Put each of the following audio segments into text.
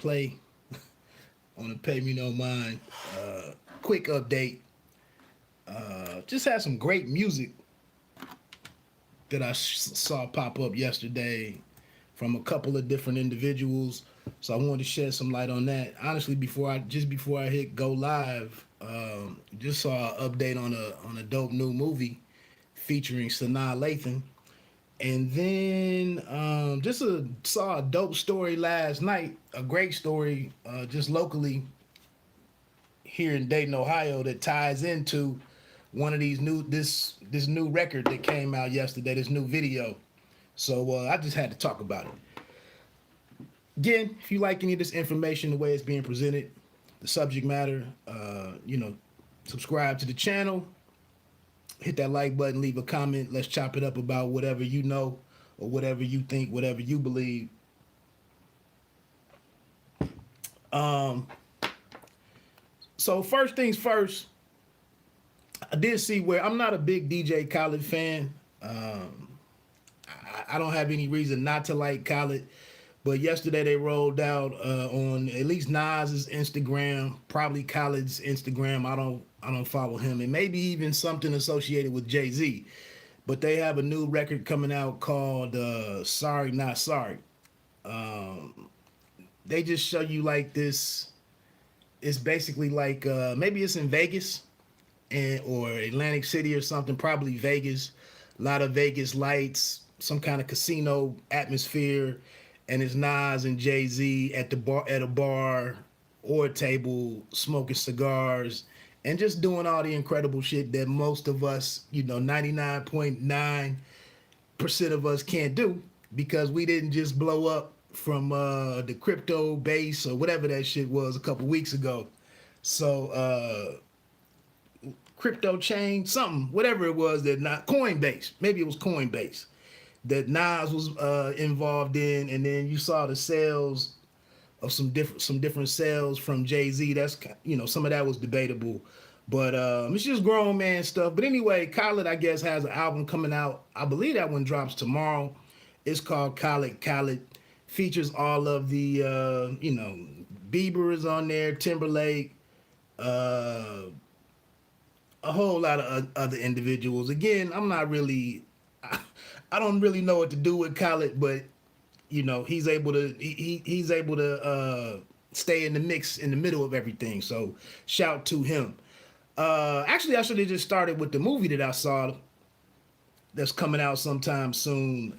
play on the Pay Me No Mind. Quick update. Just had some great music that I saw pop up yesterday from a couple of different individuals. So I wanted to shed some light on that. Honestly, before I hit go live, just saw an update on a dope new movie featuring Sanaa Lathan. And then saw a dope story last night, a great story just locally here in Dayton, Ohio, that ties into one of these this new record that came out yesterday, this new video. So I just had to talk about it. Again, if you like any of this information, the way it's being presented, the subject matter, subscribe to the channel, hit that like button, leave a comment. Let's chop it up about whatever you know or whatever you think, whatever you believe. So first things first, I did see where I'm not a big DJ Khaled fan. I don't have any reason not to like Khaled, but yesterday they rolled out on at least Nas's Instagram, probably Khaled's Instagram. I don't follow him, and maybe even something associated with Jay-Z. But they have a new record coming out called Sorry Not Sorry. They just show you like this. It's basically like maybe it's in Vegas or Atlantic City or something, probably Vegas. A lot of Vegas lights, some kind of casino atmosphere, and it's Nas and Jay-Z at a bar or a table smoking cigars and just doing all the incredible shit that most of us, 99.9% of us can't do because we didn't just blow up from the crypto base or whatever that shit was a couple weeks ago. So crypto chain, something, whatever it was that not Coinbase, maybe it was Coinbase that Nas was involved in, and then you saw the sales of some different sales from Jay-Z. That's some of that was debatable, but it's just grown man stuff. But anyway, Khaled I guess has an album coming out. I believe that one drops tomorrow. It's called Khaled. Features all of the Bieber is on there, Timberlake, a whole lot of other individuals. Again, I'm not really. I don't really know what to do with Khaled, but he's able to stay in the mix in the middle of everything. So shout to him. Actually, I should have just started with the movie that I saw that's coming out sometime soon,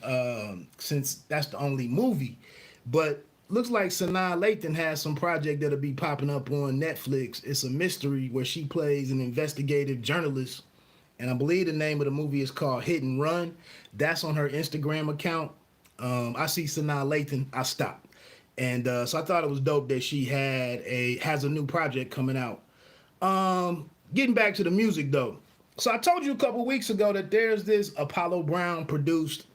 since that's the only movie. But looks like Sanaa Lathan has some project that'll be popping up on Netflix. It's a mystery where she plays an investigative journalist. And I believe the name of the movie is called Hit and Run. That's on her Instagram account. I see Sanaa Lathan, I stopped. And so I thought it was dope that she has a new project coming out. Getting back to the music though. So I told you a couple weeks ago that there's this Apollo Brown produced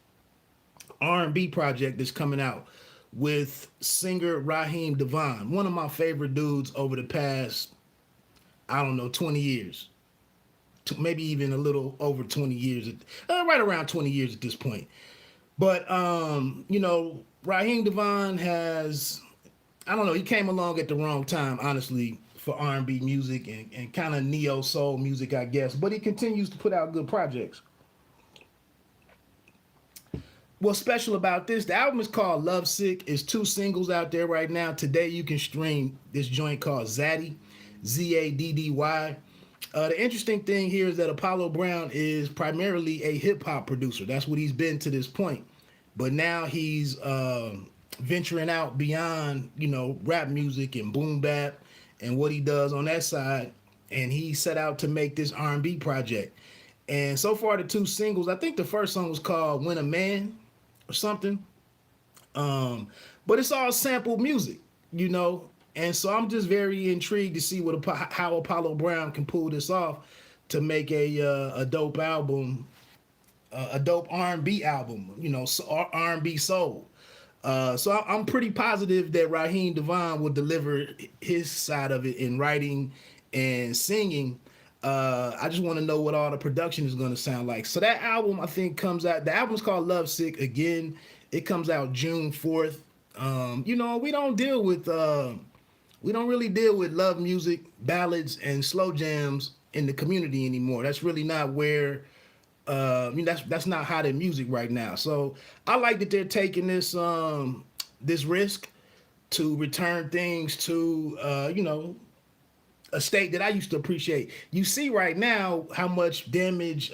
R&B project that's coming out with singer Raheem Devaughn, one of my favorite dudes over the past, 20 years. Maybe even a little over 20 years, right around 20 years at this point. But, Raheem Devaughn has, he came along at the wrong time, honestly, for R&B music and kind of neo-soul music, I guess. But he continues to put out good projects. What's special about this, the album is called LoveSick. It's 2 singles out there right now. Today you can stream this joint called Zaddy, Zaddy. The interesting thing here is that Apollo Brown is primarily a hip-hop producer. That's what he's been to this point. But now he's venturing out beyond, rap music and boom bap and what he does on that side. And he set out to make this R&B project. And so far, the 2 singles, I think the first song was called When a Man or something. But it's all sampled music, And so I'm just very intrigued to see how Apollo Brown can pull this off to make a dope album, a dope R&B album, R&B soul. So I'm pretty positive that Raheem Devaughn will deliver his side of it in writing and singing. I just want to know what all the production is going to sound like. So that album, I think, comes out. The album's called Lovesick. Again, it comes out June 4th. You know, we don't really deal with love music, ballads, and slow jams in the community anymore. That's really not where. I mean, that's not how they music right now. So I like that they're taking this risk to return things to you know, a state that I used to appreciate. You see right now how much damage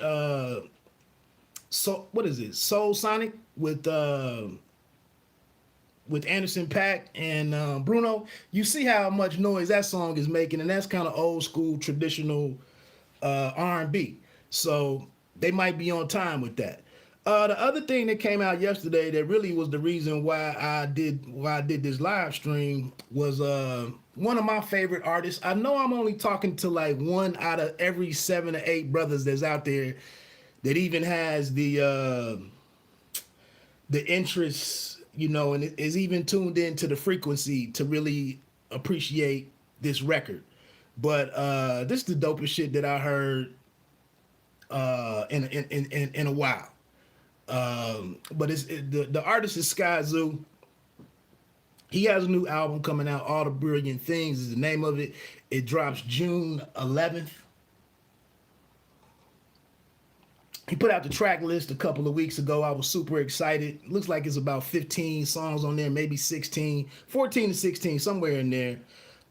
so what is it? Soul Sonic with Anderson Paak and Bruno. You see how much noise that song is making, and that's kind of old school traditional R&B. So they might be on time with that. The other thing that came out yesterday that really was the reason why I did this live stream was one of my favorite artists. I know I'm only talking to like one out of every 7 or 8 brothers that's out there that even has the interest, you know, and is even tuned into the frequency to really appreciate this record. But this is the dopest shit that I heard in a while. But the artist is Skyzoo. He has a new album coming out. All the Brilliant Things is the name of it. It drops June 11th. He put out the track list a couple of weeks ago. I was super excited. Looks like it's about 15 songs on there, maybe 16, 14 to 16, somewhere in there.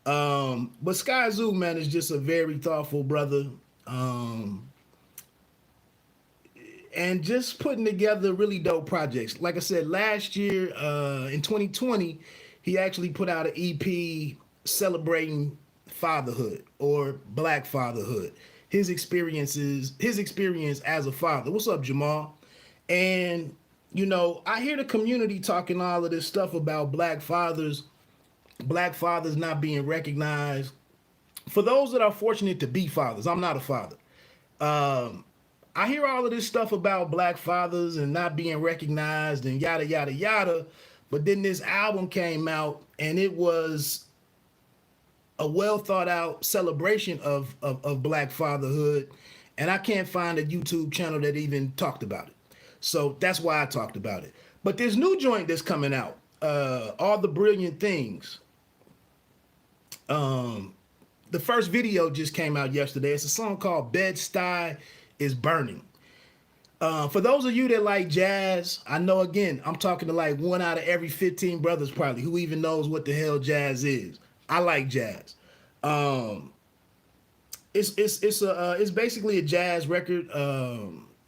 But Skyzoo, man, is just a very thoughtful brother. And just putting together really dope projects. Like I said, last year, in 2020, he actually put out an EP celebrating fatherhood or Black fatherhood. His experience as a father. What's up, Jamal? And, you know, I hear the community talking all of this stuff about black fathers not being recognized. For those that are fortunate to be fathers, I'm not a father. I hear all of this stuff about black fathers and not being recognized and yada, yada, yada. But then this album came out and it was a well thought out celebration of black fatherhood. And I can't find a YouTube channel that even talked about it. So that's why I talked about it. But this new joint that's coming out, All the Brilliant Things. The first video just came out yesterday. It's a song called Bed-Stuy Is Burning. For those of you that like jazz, I know, again, I'm talking to like one out of every 15 brothers probably who even knows what the hell jazz is. I like jazz. It's basically a jazz record.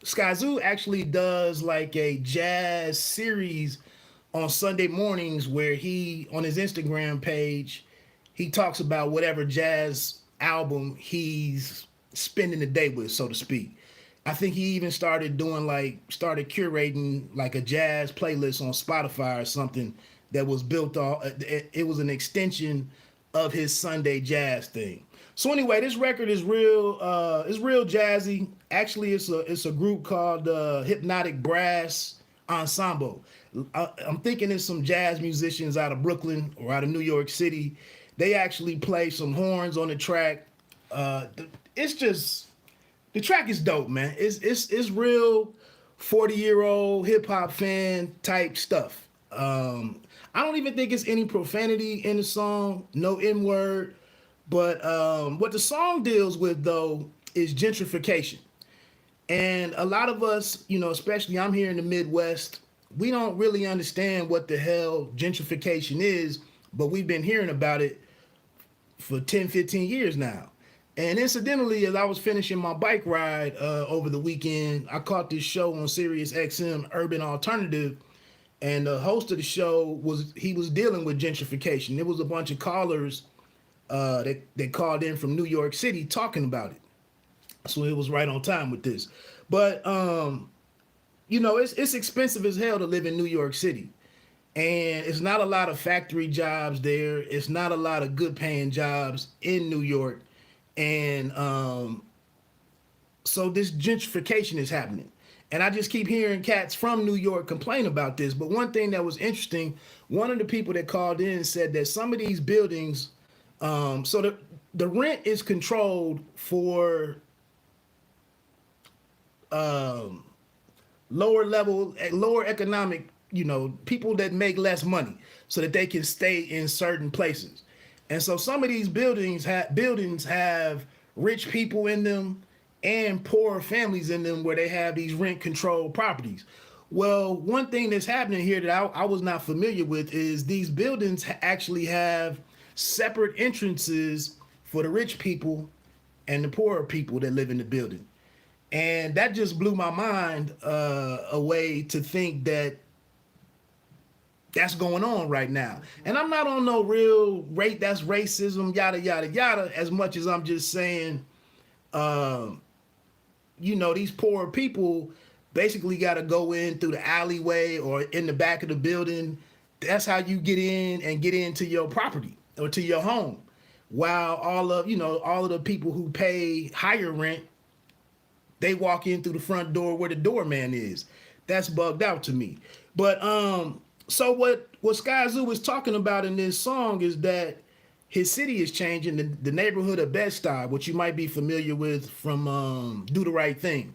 Skyzoo actually does like a jazz series on Sunday mornings where he, on his Instagram page, he talks about whatever jazz album he's spending the day with, so to speak. I think he even started curating like a jazz playlist on Spotify or something that was built off. It was an extension of his Sunday jazz thing. So anyway, this record is real. It's real jazzy. Actually, it's a group called Hypnotic Brass Ensemble. I'm thinking it's some jazz musicians out of Brooklyn or out of New York City. They actually play some horns on the track. It's just, the track is dope, man. It's real 40-year-old hip hop fan type stuff. I don't even think it's any profanity in the song, no N-word. But what the song deals with, though, is gentrification. And a lot of us, you know, especially I'm here in the Midwest, we don't really understand what the hell gentrification is, but we've been hearing about it for 10, 15 years now. And incidentally, as I was finishing my bike ride over the weekend, I caught this show on Sirius XM, Urban Alternative, and the host of the show was dealing with gentrification. There was a bunch of callers that called in from New York City talking about it. So it was right on time with this. But you know, it's expensive as hell to live in New York City. And it's not a lot of factory jobs there. It's not a lot of good paying jobs in New York. And so this gentrification is happening. And I just keep hearing cats from New York complain about this. But one thing that was interesting, one of the people that called in said that some of these buildings, so the rent is controlled for lower economic people that make less money so that they can stay in certain places. And so some of these buildings have rich people in them and poor families in them where they have these rent controlled properties. Well, one thing that's happening here that I was not familiar with is these buildings actually have separate entrances for the rich people and the poorer people that live in the building. And that just blew my mind away to think that that's going on right now. And I'm not on no real rate, that's racism, yada, yada, yada, as much as I'm just saying, these poor people basically got to go in through the alleyway or in the back of the building. That's how you get in and get into your property or to your home. While all of the people who pay higher rent, they walk in through the front door where the doorman is. That's bugged out to me. But so what Skyzoo is talking about in this song is that his city is changing. The neighborhood of Bed-Stuy, which you might be familiar with from Do the Right Thing,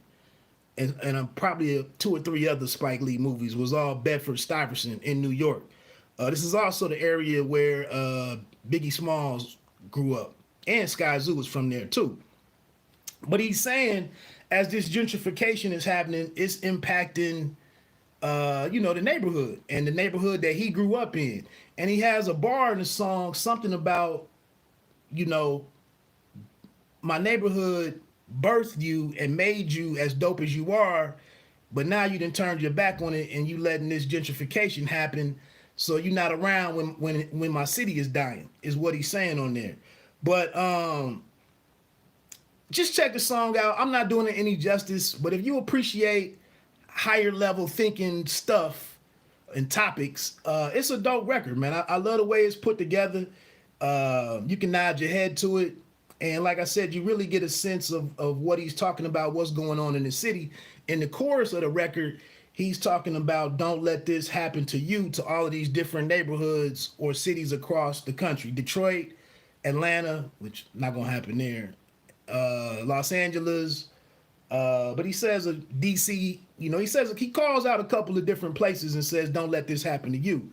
and probably 2 or 3 other Spike Lee movies, was all Bedford-Stuyvesant in New York. This is also the area where Biggie Smalls grew up, and Skyzoo was from there too. But he's saying as this gentrification is happening, it's impacting the neighborhood and the neighborhood that he grew up in. And he has a bar in the song, something about, my neighborhood birthed you and made you as dope as you are, but now you done turned your back on it and you letting this gentrification happen, so you're not around when my city is dying, is what he's saying on there. But just check the song out. I'm not doing it any justice, but if you appreciate higher level thinking stuff and topics, it's a dope record, man. I love the way it's put together. You can nod your head to it. And like I said, you really get a sense of what he's talking about, what's going on in the city. In the chorus of the record, he's talking about don't let this happen to you, to all of these different neighborhoods or cities across the country. Detroit, Atlanta, which not going to happen there, Los Angeles, but he says DC, he calls out a couple of different places and says, don't let this happen to you.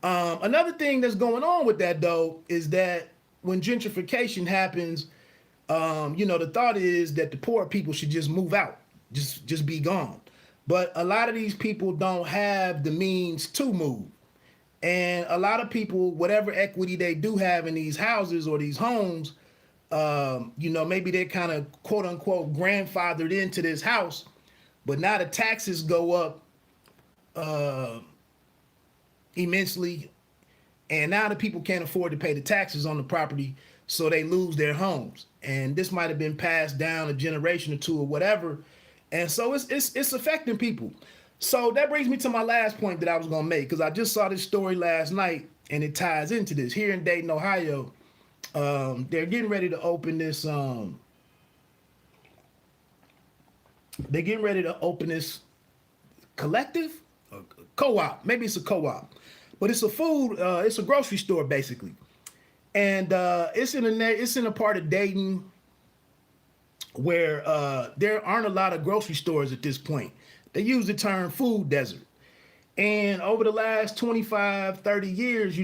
Another thing that's going on with that, though, is that when gentrification happens, the thought is that the poor people should just move out, just be gone. But a lot of these people don't have the means to move. And a lot of people, whatever equity they do have in these houses or these homes, maybe they're kind of quote unquote grandfathered into this house, but now the taxes go up immensely, and now the people can't afford to pay the taxes on the property, so they lose their homes. And this might have been passed down a generation or two or whatever, and so it's affecting people. So that brings me to my last point that I was gonna make, because I just saw this story last night and it ties into this. Here in Dayton, Ohio, they're getting ready to open this collective, co-op. Maybe it's a co-op, but it's a it's a grocery store basically. And it's in a part of Dayton where there aren't a lot of grocery stores at this point. They use the term food desert. And over the last 25, 30 years,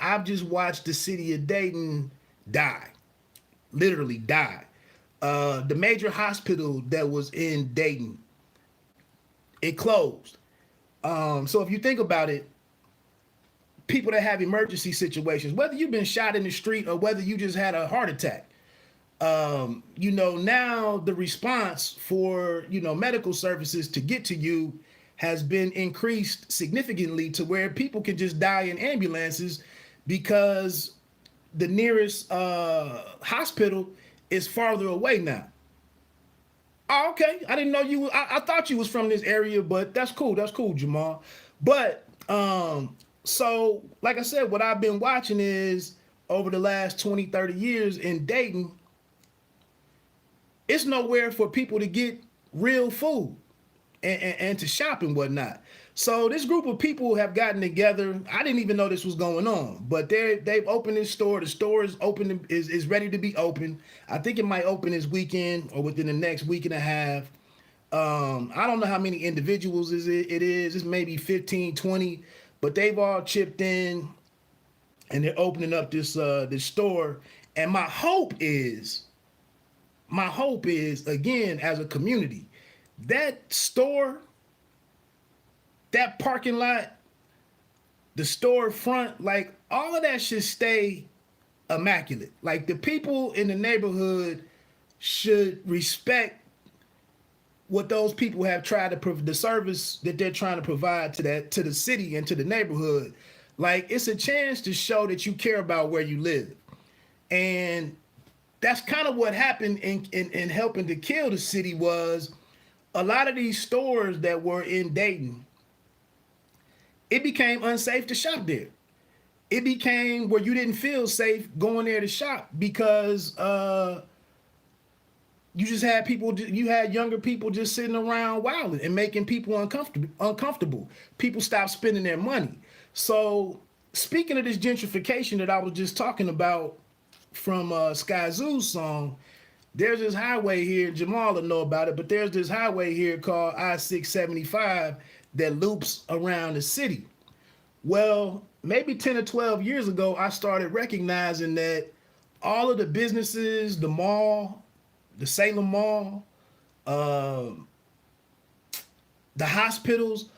I've just watched the city of Dayton die, literally die. The major hospital that was in Dayton, it closed. So if you think about it, people that have emergency situations, whether you've been shot in the street or whether you just had a heart attack, now the response for, medical services to get to you has been increased significantly to where people can just die in ambulances because the nearest hospital is farther away now. Oh, okay. I didn't know you. I thought you was from this area, but that's cool. That's cool, Jamal. But so like I said, what I've been watching is over the last 20, 30 years in Dayton, it's nowhere for people to get real food and to shop and whatnot. So this group of people have gotten together. I didn't even know this was going on, but they've opened this store. The store is open, is ready to be open. I think it might open this weekend or within the next week and a half. I don't know how many individuals it is. It's maybe 15, 20, but they've all chipped in and they're opening up this store. And my hope is again, as a community, that store, that parking lot, the store front, like all of that should stay immaculate. Like the people in the neighborhood should respect what those people have tried to the service that they're trying to provide to the city and to the neighborhood. Like it's a chance to show that you care about where you live. And that's kind of what happened in helping to kill the city. Was a lot of these stores that were in Dayton, it became unsafe to shop there. It became where you didn't feel safe going there to shop because you just had you had younger people just sitting around wilding and making people uncomfortable. People stopped spending their money. So speaking of this gentrification that I was just talking about from Skyzoo's song, there's this highway here, Jamal will know about it, but there's this highway here called I-675 that loops around the city. Well, maybe 10 or 12 years ago, I started recognizing that all of the businesses, the mall, the Salem Mall, the hospitals,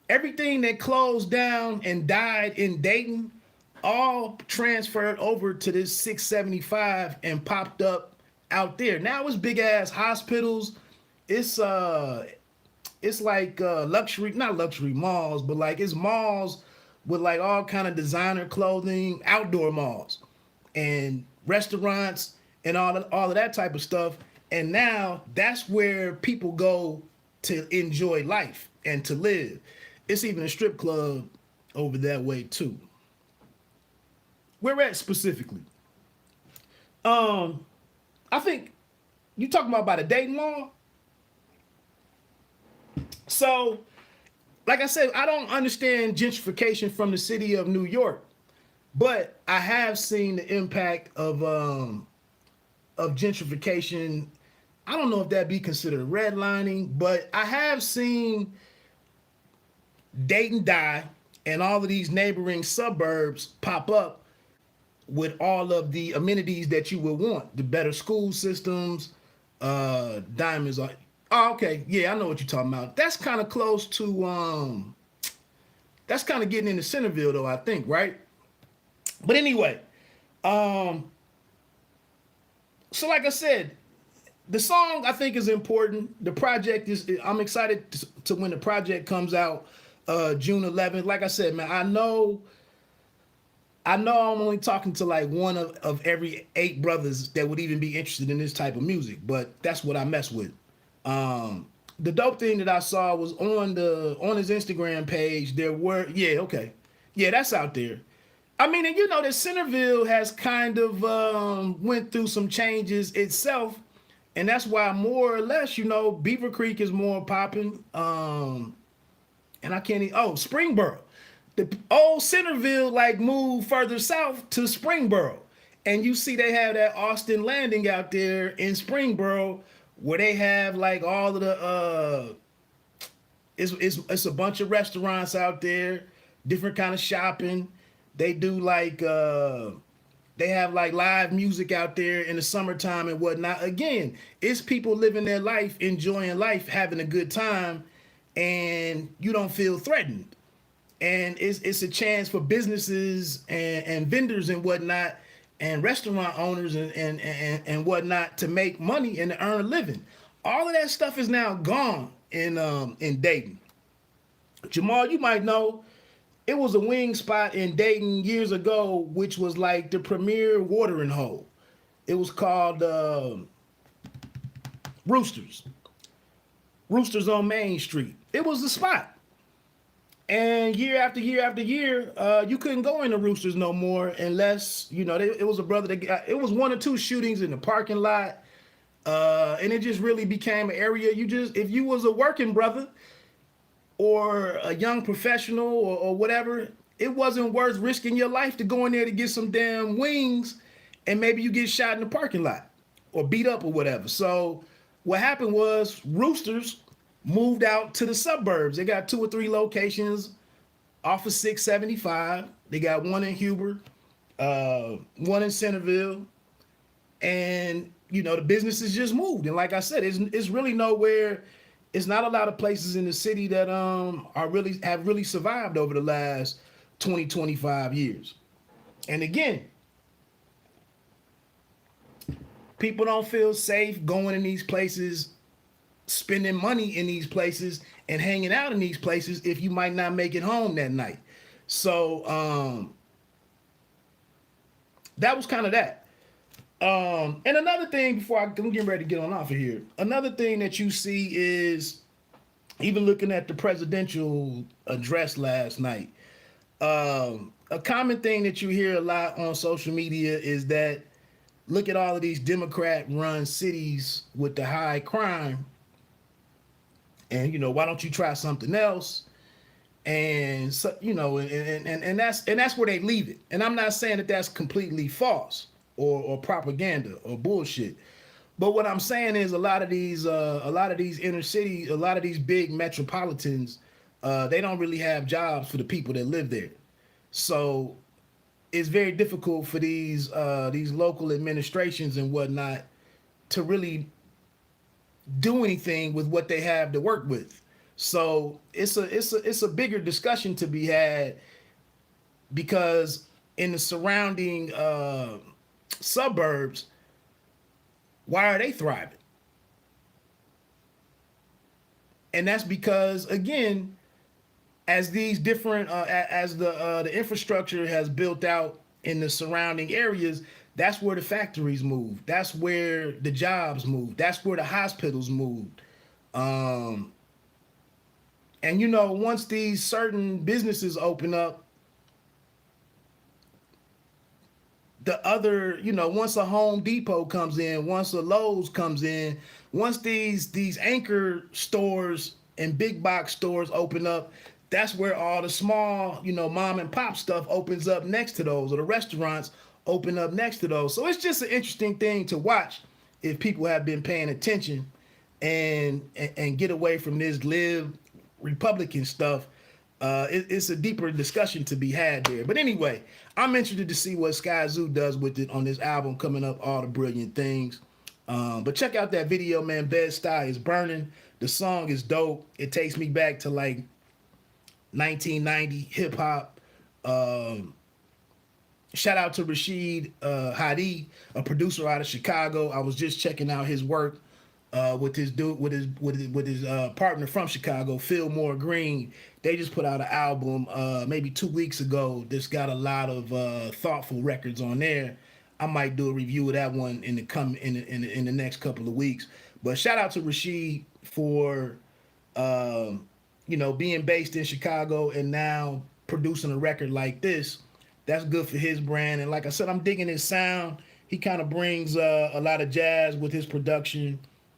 everything that closed down and died in Dayton, all transferred over to this 675 and popped up out there. Now it's big ass hospitals. It's like luxury, not luxury malls, but like it's malls with like all kind of designer clothing, outdoor malls and restaurants and all of that type of stuff. And now that's where people go to enjoy life and to live. It's even a strip club over that way too. Where at specifically? I think you talking about by the Dayton Mall. So, like I said, I don't understand gentrification from the city of New York, but I have seen the impact of gentrification. I don't know if that'd be considered redlining, but I have seen Dayton die and all of these neighboring suburbs pop up with all of the amenities that you would want, the better school systems, diamonds. Oh, okay. Yeah, I know what you're talking about. That's kind of close to, that's kind of getting into Centerville though, I think, right? But anyway, so like I said, the song I think is important. The project is, I'm excited to when the project comes out, June 11th. Like I said, man, I know I'm only talking to like one of every 8 brothers that would even be interested in this type of music, but that's what I mess with. The dope thing that I saw was on his Instagram page, there were, yeah, okay. Yeah, that's out there. I mean, and you know that Centerville has kind of went through some changes itself, and that's why more or less, you know, Beaver Creek is more popping. And I can't even, Springboro. The old Centerville like moved further south to Springboro. And you see they have that Austin Landing out there in Springboro where they have like all of the it's a bunch of restaurants out there, different kind of shopping. They do like they have like live music out there in the summertime and whatnot. Again, it's people living their life, enjoying life, having a good time, and you don't feel threatened. And it's a chance for businesses and vendors and whatnot and restaurant owners and whatnot to make money and to earn a living. All of that stuff is now gone in Dayton. Jamal, you might know, it was a wing spot in Dayton years ago, which was like the premier watering hole. It was called Roosters. Roosters on Main Street. It was the spot. And year after year after year, you couldn't go into Roosters no more unless, you know, it was a brother that got, it was 1 or 2 shootings in the parking lot. And it just really became an area if you was a working brother or a young professional or whatever, it wasn't worth risking your life to go in there to get some damn wings and maybe you get shot in the parking lot or beat up or whatever. So what happened was Roosters moved out to the suburbs. They got 2 or 3 locations off of 675. They got one in Huber, one in Centerville, and the businesses just moved. And like I said, it's really nowhere. It's not a lot of places in the city that have really survived over the last 20, 25 years. And again, people don't feel safe going in these places, spending money in these places, and hanging out in these places if you might not make it home that night. So that was kind of that. And another thing before I'm getting ready to get on off of here, another thing that you see is, even looking at the presidential address last night, a common thing that you hear a lot on social media is that, look at all of these Democrat-run cities with the high crime, and why don't you try something else? And so, and that's where they leave it. And I'm not saying that that's completely false or propaganda or bullshit. But what I'm saying is, a lot of these inner cities, a lot of these big metropolitans, they don't really have jobs for the people that live there. So it's very difficult for these local administrations and whatnot to really do anything with what they have to work with. So it's a bigger discussion to be had, because in the surrounding suburbs, why are they thriving? And that's because, again, as these different as the infrastructure has built out in the surrounding areas, that's where the factories move. That's where the jobs move. That's where the hospitals moved. And once these certain businesses open up, the other, once a Home Depot comes in, once a Lowe's comes in, once these anchor stores and big box stores open up, that's where all the small, mom and pop stuff opens up next to those, or the restaurants open up next to those. So it's just an interesting thing to watch if people have been paying attention and get away from this live Republican stuff. It's a deeper discussion to be had there. But anyway, I'm interested to see what Skyzoo does with it on this album coming up, All the Brilliant Things. But check out that video, man. Bed-Stuy Is Burning. The song is dope. It takes me back to like 1990 hip hop. Shout out to Rashid Hadee, a producer out of Chicago. I was just checking out his work with his partner from Chicago, Phil Moore Green. They just put out an album maybe 2 weeks ago that's got a lot of thoughtful records on there. I might do a review of that one in the next couple of weeks. But shout out to Rashid for being based in Chicago and now producing a record like this. That's good for his brand. And like I said, I'm digging his sound. He kind of brings a lot of jazz with his production,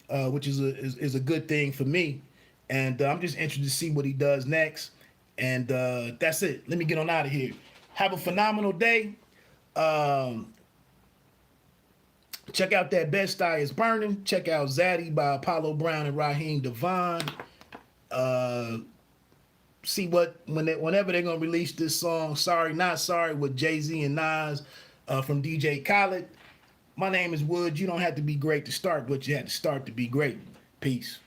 which is a good thing for me. And I'm just interested to see what he does next. And that's it. Let me get on out of here. Have a phenomenal day. Check out that Bed-Stuy Is Burning. Check out Zaddy by Apollo Brown and Raheem Devaughn. See whenever they're gonna release this song, Sorry Not Sorry, with Jay-Z and Nas from DJ Khaled. My name is Wood. You don't have to be great to start, but you have to start to be great. Peace.